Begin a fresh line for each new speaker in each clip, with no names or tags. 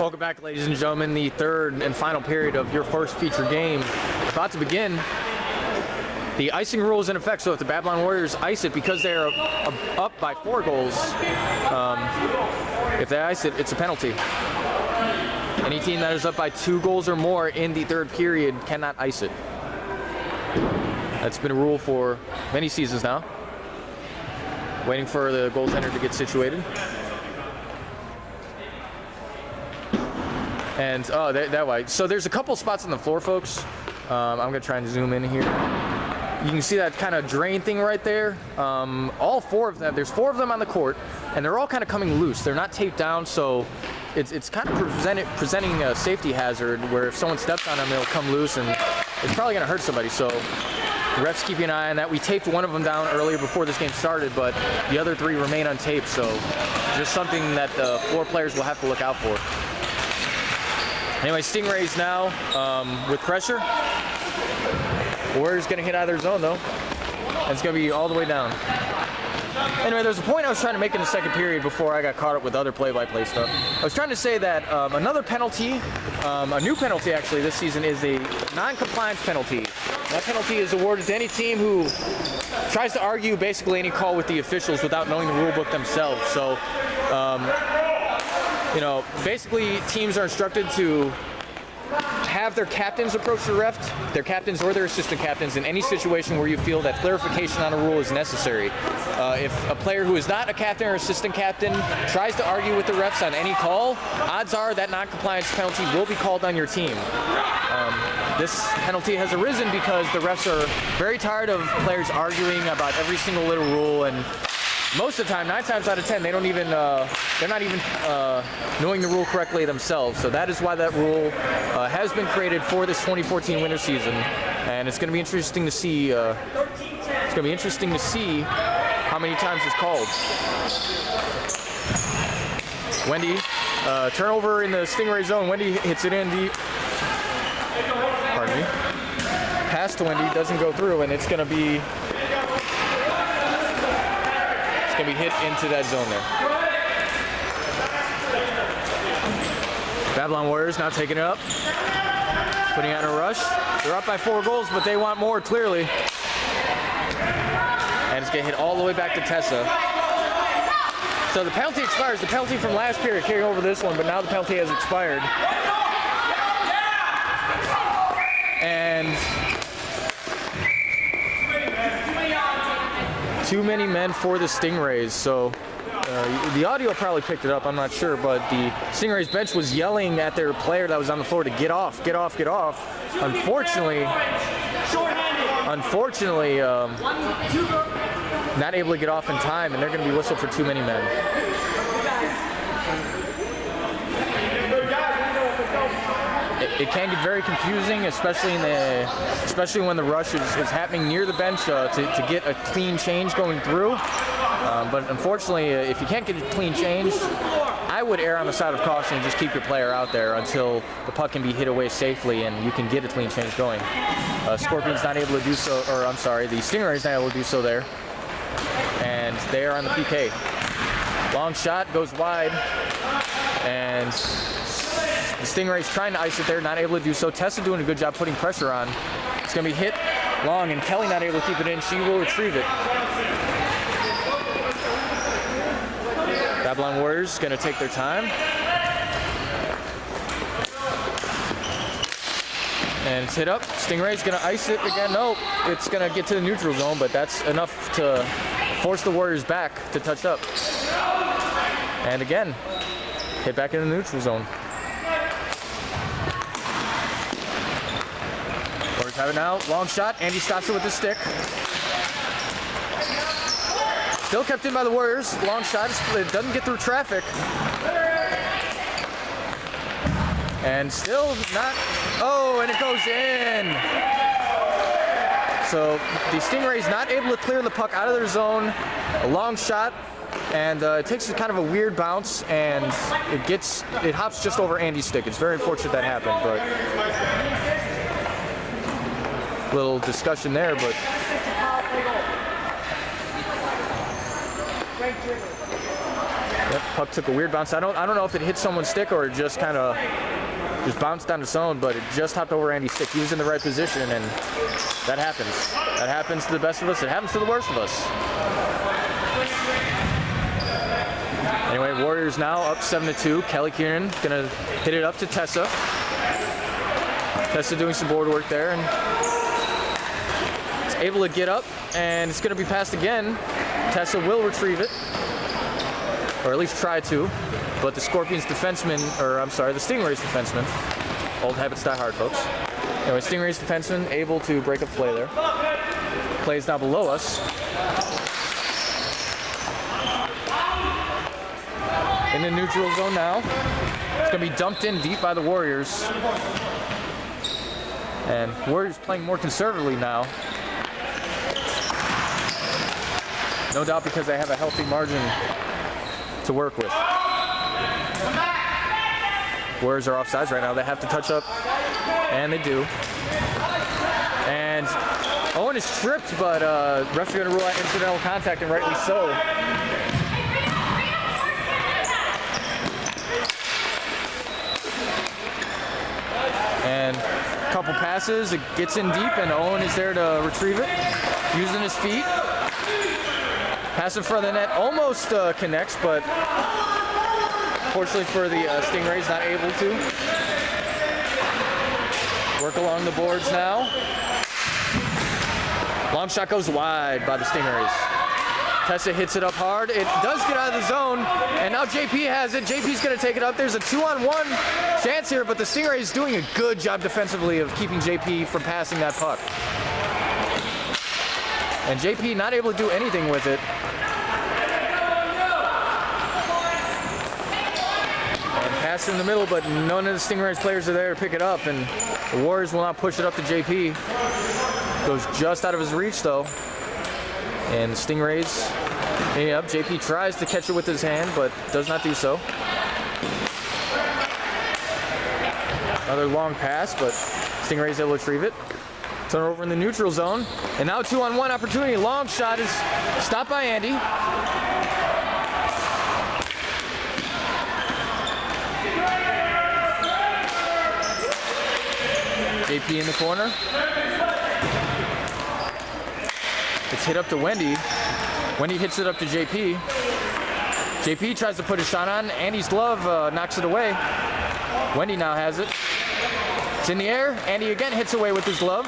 Welcome back, ladies and gentlemen. The third and final period of your first feature game about to begin. The icing rule is in effect, so if the Babylon Warriors ice it because they're up by 4 goals, if they ice it, it's a penalty. Any team that is up by 2 goals or more in the third period cannot ice it. That's been a rule for many seasons now. Waiting for the goaltender to get situated. And that way. So there's a couple spots on the floor, folks. I'm gonna try and zoom in here. You can see that kind of drain thing right there. All 4 of them, there's 4 of them on the court, and they're all kind of coming loose. They're not taped down, so it's kind of presenting a safety hazard where if someone steps on them, they'll come loose, and it's probably gonna hurt somebody. So the refs keeping an eye on that. We taped one of them down earlier before this game started, but the other 3 remain untaped, so just something that the floor players will have to look out for. Anyway, Stingrays now with pressure. Warriors gonna hit out of their zone though, and it's gonna be all the way down. Anyway, there's a point I was trying to make in the second period before I got caught up with other play-by-play stuff. I was trying to say that another penalty, a new penalty actually this season, is a non-compliance penalty. That penalty is awarded to any team who tries to argue basically any call with the officials without knowing the rule book themselves. So, you know, basically teams are instructed to have their captains approach the ref, their captains or their assistant captains, in any situation where you feel that clarification on a rule is necessary. If a player who is not a captain or assistant captain tries to argue with the refs on any call, odds are that non-compliance penalty will be called on your team. This penalty has arisen because the refs are very tired of players arguing about every single little rule, and most of the time, 9 times out of 10, they don't even, they're not even knowing the rule correctly themselves. So that is why that rule has been created for this 2014 winter season, and it's going to be interesting to see. It's going to be interesting to see how many times it's called. Wendy, turnover in the Stingray zone. Wendy hits it in deep. Pardon me. Pass to Wendy doesn't go through, and it's going to be. It's going to be hit into that zone there. Babylon Warriors now taking it up, putting out a rush. They're up by 4 goals, but they want more, clearly. And it's going to hit all the way back to Tessa. So the penalty expires. The penalty from last period carrying over this one, but now the penalty has expired. And too many men for the Stingrays. So the audio probably picked it up, I'm not sure, but the Stingrays bench was yelling at their player that was on the floor to get off, get off, get off. Unfortunately, not able to get off in time, and they're going to be whistled for too many men. It can get very confusing, especially when the rush is happening near the bench to get a clean change going through. But unfortunately, if you can't get a clean change, I would err on the side of caution and just keep your player out there until the puck can be hit away safely and you can get a clean change going. Scorpion's not able to do so, or I'm sorry, the Stingray's not able to do so there. And they are on the PK. Long shot goes wide, and the Stingrays trying to ice it there, not able to do so. Tessa doing a good job putting pressure on. It's going to be hit long, and Kelly not able to keep it in. She will retrieve it. Babylon Warriors going to take their time. And it's hit up. Stingray's going to ice it again. No, it's going to get to the neutral zone, but that's enough to force the Warriors back to touch up. And again, hit back in the neutral zone. Warriors have it now. Long shot. Andy stops it with the stick. Still kept in by the Warriors. Long shot. It doesn't get through traffic. And still not. Oh, and it goes in. So the Stingrays not able to clear the puck out of their zone. A long shot. And it takes kind of a weird bounce, and it hops just over Andy's stick. It's very unfortunate that happened, but little discussion there, but Yep, puck took a weird bounce. I don't know if it hit someone's stick or it just kind of just bounced down its own, but it just hopped over Andy's stick. He was in the right position, and that happens. That happens to the best of us. It happens to the worst of us. Anyway, Warriors now up 7-2. Kelly Kieran gonna hit it up to Tessa. Tessa doing some board work there, and it's able to get up, and it's gonna be passed again. Tessa will retrieve it, or at least try to, but the Scorpions defenseman, or I'm sorry, the Stingrays defenseman, old habits die hard, folks. Anyway, Stingrays defenseman able to break up play there. Plays now below us. In the neutral zone now. It's gonna be dumped in deep by the Warriors. And Warriors playing more conservatively now. No doubt because they have a healthy margin to work with. Warriors are offsides right now. They have to touch up, and they do. And Owen is tripped, but refs are going to rule out incidental contact, and rightly so. And a couple passes, it gets in deep, and Owen is there to retrieve it, using his feet. Pass in front of the net almost connects, but fortunately for the Stingrays, not able to. Work along the boards now. Long shot goes wide by the Stingrays. Tessa hits it up hard. It does get out of the zone, and now JP has it. JP's going to take it up. There's a 2-on-1 chance here, but the Stingrays doing a good job defensively of keeping JP from passing that puck. And JP not able to do anything with it. And pass in the middle, but none of the Stingrays players are there to pick it up, and the Warriors will not push it up to JP. Goes just out of his reach, though. And the Stingrays, yep, JP tries to catch it with his hand, but does not do so. Another long pass, but Stingrays able to retrieve it. Turn over in the neutral zone. And now 2-on-1 opportunity. Long shot is stopped by Andy. JP in the corner. It's hit up to Wendy. Wendy hits it up to JP. JP tries to put a shot on. Andy's glove knocks it away. Wendy now has it. It's in the air. Andy again hits away with his glove.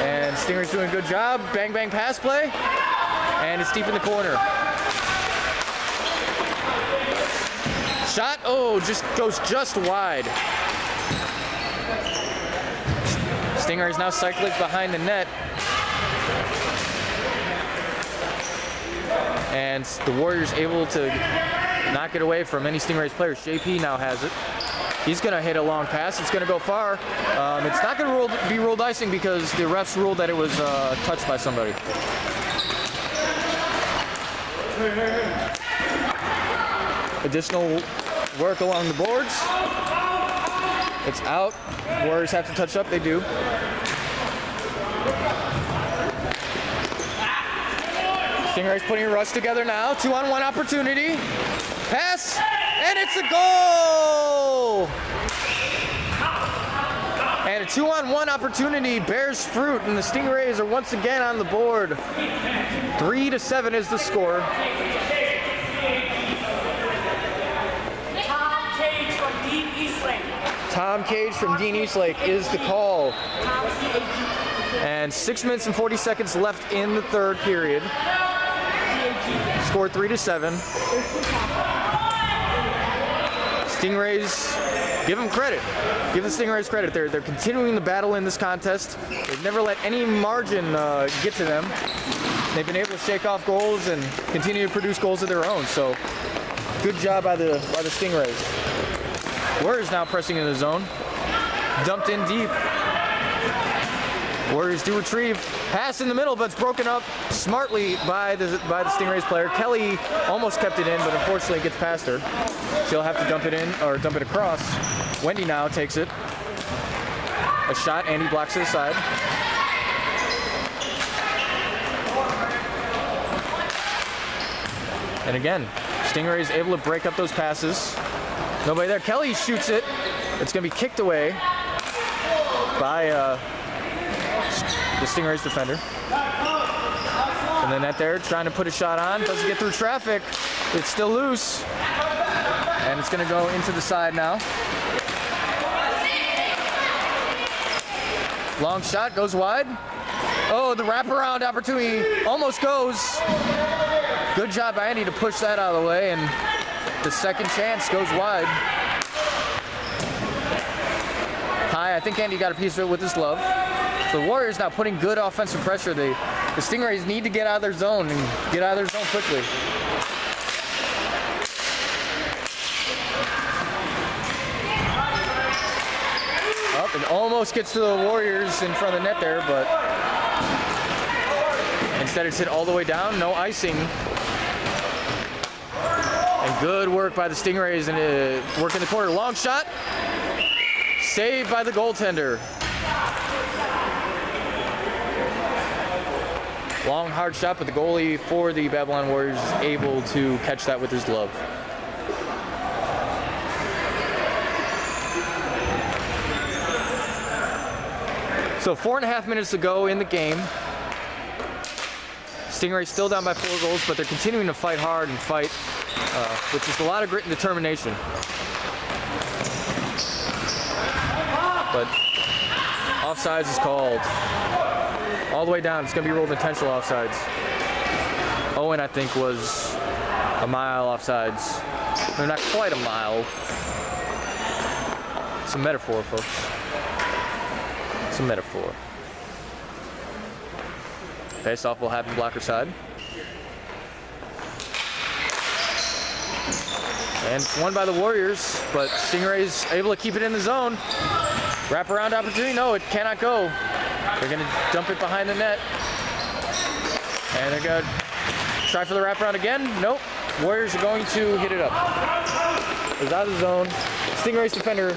And Stingrays doing a good job. Bang, bang pass play. And it's deep in the corner. Shot, oh, just goes just wide. Stingrays now cycling behind the net. And the Warriors able to knock it away from any Stingrays players. JP now has it. He's going to hit a long pass. It's going to go far. It's not going to be ruled icing because the refs ruled that it was touched by somebody. Additional work along the boards. It's out. Warriors have to touch up. They do. Stingrays putting a rush together now. 2-on-1 opportunity. Pass, and it's a goal! And a 2-on-1 opportunity bears fruit, and the Stingrays are once again on the board. 3-7 is the score. Tom Cage from Dean Eastlake is the call. And 6 minutes and 40 seconds left in the third period. Score 3-7. Stingrays, give them credit. Give the Stingrays credit. They're continuing the battle in this contest. They've never let any margin get to them. They've been able to shake off goals and continue to produce goals of their own. So good job by the Stingrays. Warriors now pressing in the zone. Dumped in deep. Warriors do retrieve. Pass in the middle, but it's broken up smartly by the Stingrays player. Kelly almost kept it in, but unfortunately it gets past her. She'll have to dump it in, or dump it across. Wendy now takes it. A shot, Andy blocks it aside. And again, Stingrays able to break up those passes. Nobody there. Kelly shoots it. It's going to be kicked away by the Stingrays defender. And then that there, trying to put a shot on. Doesn't get through traffic. It's still loose. And it's going to go into the side now. Long shot goes wide. Oh, the wraparound opportunity almost goes. Good job by Andy to push that out of the way, and the second chance goes wide. High, I think Andy got a piece of it with his glove. So the Warriors now putting good offensive pressure. The Stingrays need to get out of their zone and get out of their zone quickly. Up and almost gets to the Warriors in front of the net there, but instead it's hit all the way down, no icing. And good work by the Stingrays and work in the corner. Long shot, saved by the goaltender. Long hard shot, but the goalie for the Babylon Warriors is able to catch that with his glove. So 4.5 minutes to go in the game. Stingrays still down by 4 goals, but they're continuing to fight hard and fight with just a lot of grit and determination. But offsides is called. All the way down, it's going to be ruled intentional offsides. Owen, I think, was a mile offsides. They're not quite a mile. It's a metaphor, folks. It's a metaphor. Face-off will happen blocker side. And it's won by the Warriors, but Stingrays able to keep it in the zone. Wraparound opportunity, no, it cannot go. They're gonna dump it behind the net. And they're gonna try for the wraparound again. Nope, Warriors are going to hit it up. It's out of the zone. Stingrays defender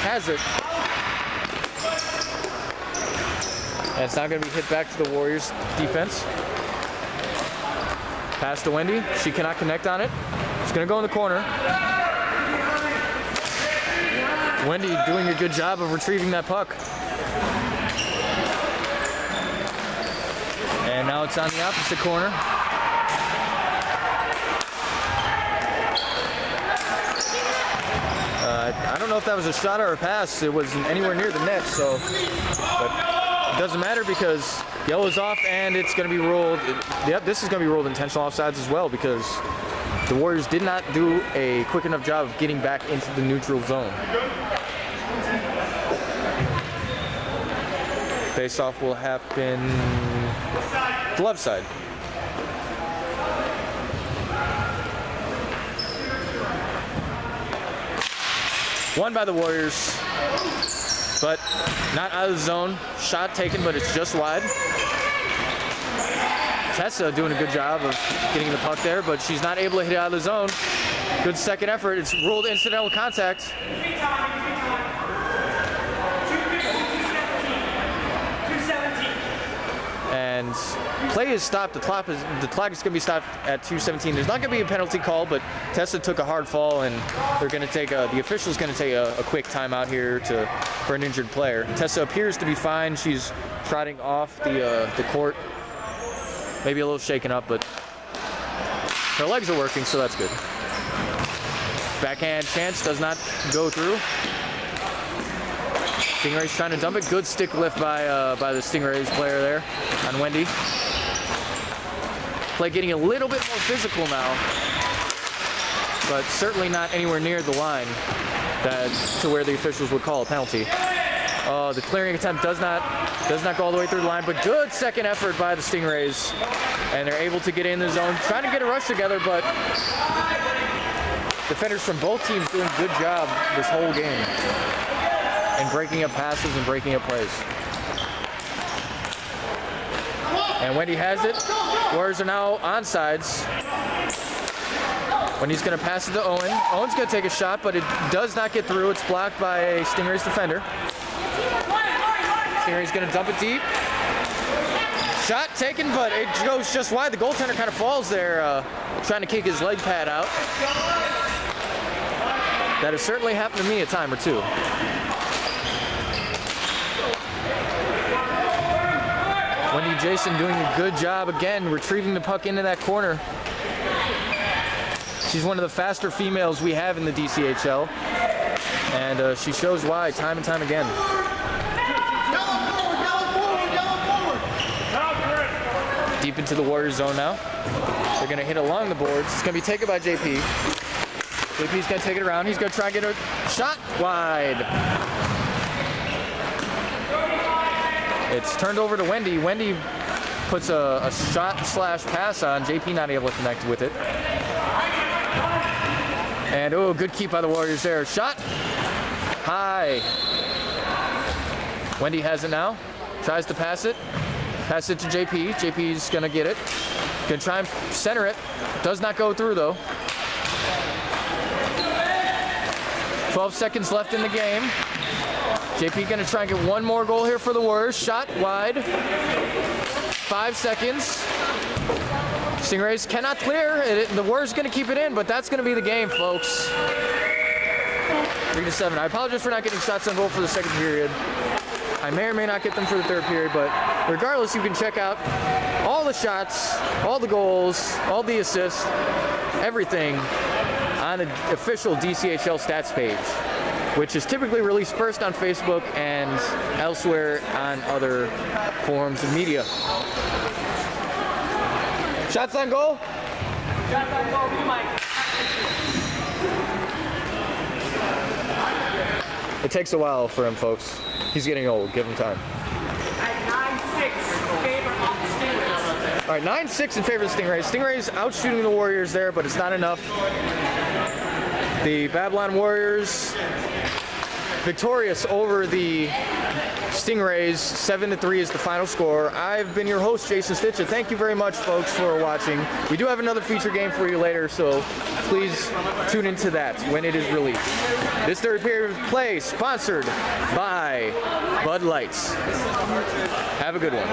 has it. And it's not gonna be hit back to the Warriors defense. Pass to Wendy, she cannot connect on it. She's gonna go in the corner. Wendy doing a good job of retrieving that puck. And now it's on the opposite corner. I don't know if that was a shot or a pass. It wasn't anywhere near the net, so but it doesn't matter because yellow's off and it's going to be ruled. Yep, this is going to be ruled intentional offsides as well because the Warriors did not do a quick enough job of getting back into the neutral zone. Face-off will happen glove side. Won by the Warriors, but not out of the zone. Shot taken, but it's just wide. Tessa doing a good job of getting the puck there, but she's not able to hit it out of the zone. Good second effort. It's ruled incidental contact. And play is stopped. The clock is going to be stopped at 2:17. There's not going to be a penalty call, but Tessa took a hard fall, and they're going to take the official's going to take a quick timeout here for an injured player. Tessa appears to be fine. She's trotting off the court, maybe a little shaken up, but her legs are working, so that's good. Backhand chance does not go through. Stingrays trying to dump it. Good stick lift by the Stingrays player there on Wendy. Play getting a little bit more physical now, but certainly not anywhere near the line to where the officials would call a penalty. The clearing attempt does not go all the way through the line, but good second effort by the Stingrays, and they're able to get in the zone, trying to get a rush together, but defenders from both teams doing a good job this whole game. And breaking up passes and breaking up plays. And Wendy has it. Warriors are now onside. Wendy's going to pass it to Owen. Owen's going to take a shot, but it does not get through. It's blocked by a Stingrays defender. Stingrays going to dump it deep. Shot taken, but it goes just wide. The goaltender kind of falls there, trying to kick his leg pad out. That has certainly happened to me a time or two. Wendy Jason doing a good job again, retrieving the puck into that corner. She's one of the faster females we have in the DCHL, and she shows why time and time again. Deep into the Warriors zone now. They're going to hit along the boards. It's going to be taken by JP. JP's going to take it around. He's going to try and get a shot wide. It's turned over to Wendy. Wendy puts a shot slash pass on. JP not able to connect with it. And oh, good keep by the Warriors there. Shot high. Wendy has it now. Tries to pass it. Pass it to JP. JP's gonna get it. Gonna try and center it. Does not go through though. 12 seconds left in the game. JP gonna try and get one more goal here for the Warriors. Shot wide. 5 seconds. Stingrays cannot clear. The Warriors gonna keep it in, but that's gonna be the game, folks. 3-7. I apologize for not getting shots on goal for the second period. I may or may not get them for the third period, but regardless, you can check out all the shots, all the goals, all the assists, everything on the official DCHL stats page, which is typically released first on Facebook and elsewhere on other forms of media. Shots on goal?
Shots on goal, Mike.
It takes a while for him, folks. He's getting old. Give him time.
At 9-6 in favor of the Stingrays.
All right, 9-6 in favor of the Stingrays. Stingrays outshooting the Warriors there, but it's not enough. The Babylon Warriors victorious over the Stingrays. 7-3 is the final score. I've been your host, Jason Stitcher. Thank you very much, folks, for watching. We do have another feature game for you later, so please tune into that when it is released. This third period of play sponsored by Bud Lights. Have a good one.